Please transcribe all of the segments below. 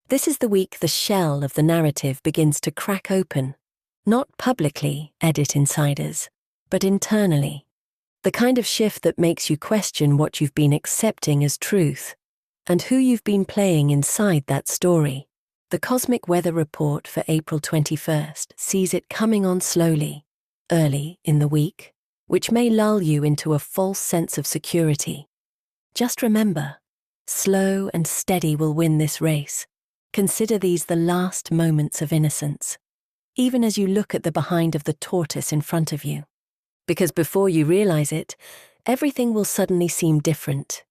This is the week the shell of the narrative begins to crack open. Not publicly, edit insiders, but internally. The kind of shift that makes you question what you've been accepting as truth, and who you've been playing inside that story. The Cosmic Weather Report for April 21st sees it coming on slowly, early in the week, which may lull you into a false sense of security. Just remember, slow and steady will win this race. Consider these the last moments of innocence, even as you look at the behind of the tortoise in front of you. Because before you realize it, everything will suddenly seem different.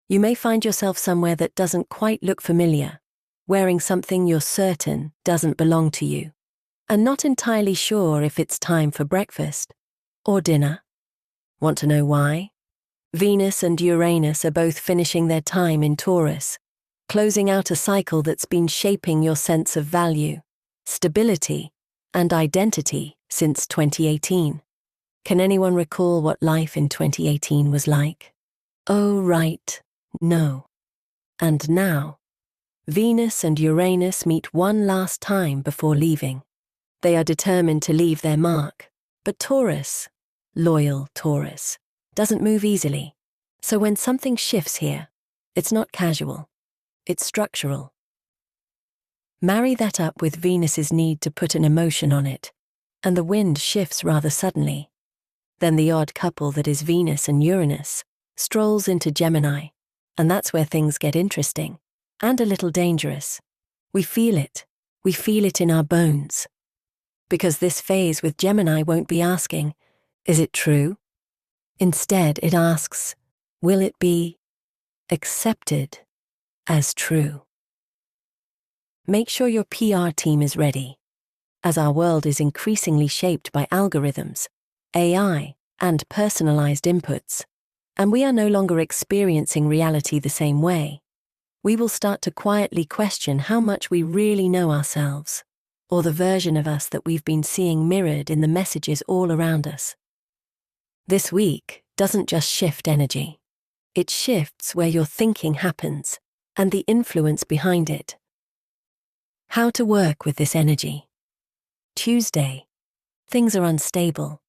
You may find yourself somewhere that doesn't quite look familiar, wearing something you're certain doesn't belong to you, and not entirely sure if it's time for breakfast or dinner. Want to know why? Venus and Uranus are both finishing their time in Taurus, closing out a cycle that's been shaping your sense of value, stability, and identity since 2018. Can anyone recall what life in 2018 was like? Oh, right, no. And now, Venus and Uranus meet one last time before leaving. They are determined to leave their mark, but Taurus, loyal Taurus, doesn't move easily. So when something shifts here, it's not casual, it's structural. Marry that up with Venus's need to put an emotion on it, and the wind shifts rather suddenly. Then the odd couple that is Venus and Uranus strolls into Gemini, and that's where things get interesting, and a little dangerous. We feel it in our bones. Because this phase with Gemini won't be asking, is it true? Instead, it asks, will it be accepted as true? Make sure your PR team is ready, as our world is increasingly shaped by algorithms, AI, and personalized inputs, and we are no longer experiencing reality the same way. We will start to quietly question how much we really know ourselves, or the version of us that we've been seeing mirrored in the messages all around us. This week doesn't just shift energy. It shifts where your thinking happens, and the influence behind it. How to work with this energy. Tuesday. Things are unstable,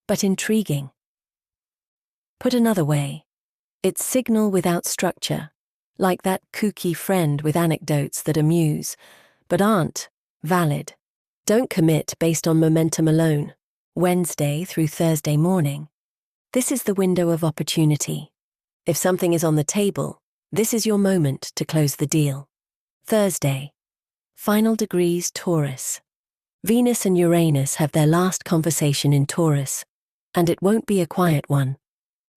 but intriguing. Put another way, it's signal without structure, like that kooky friend with anecdotes that amuse, but aren't valid. Don't commit based on momentum alone. Wednesday through Thursday morning. This is the window of opportunity. If something is on the table, this is your moment to close the deal. Thursday. Final degrees Taurus. Venus and Uranus have their last conversation in Taurus, and it won't be a quiet one.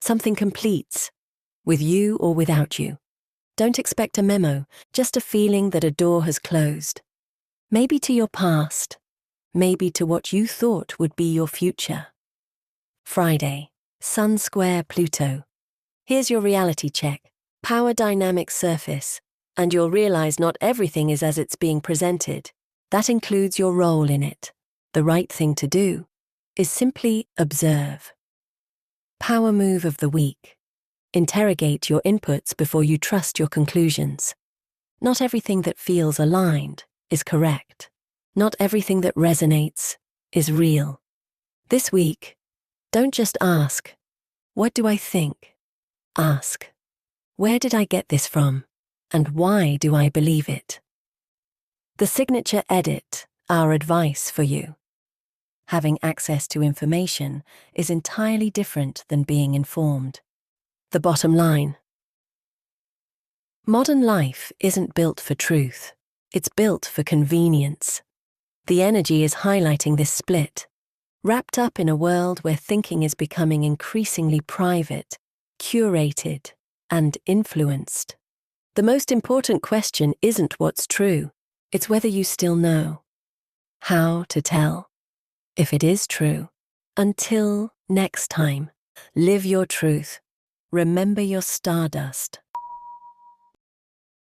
Something completes, with you or without you. Don't expect a memo, just a feeling that a door has closed. Maybe to your past, maybe to what you thought would be your future. Friday, Sun square Pluto. Here's your reality check, power dynamic surface, and you'll realize not everything is as it's being presented. That includes your role in it. The right thing to do is simply observe. Power move of the week. Interrogate your inputs before you trust your conclusions. Not everything that feels aligned is correct. Not everything that resonates is real. This week, don't just ask, what do I think? Ask, where did I get this from? And why do I believe it? The signature edit, our advice for you. Having access to information is entirely different than being informed. The bottom line. Modern life isn't built for truth. It's built for convenience. The energy is highlighting this split. Wrapped up in a world where thinking is becoming increasingly private, curated, and influenced. The most important question isn't what's true, it's whether you still know how to tell if it is true. Until next time, live your truth. Remember your stardust.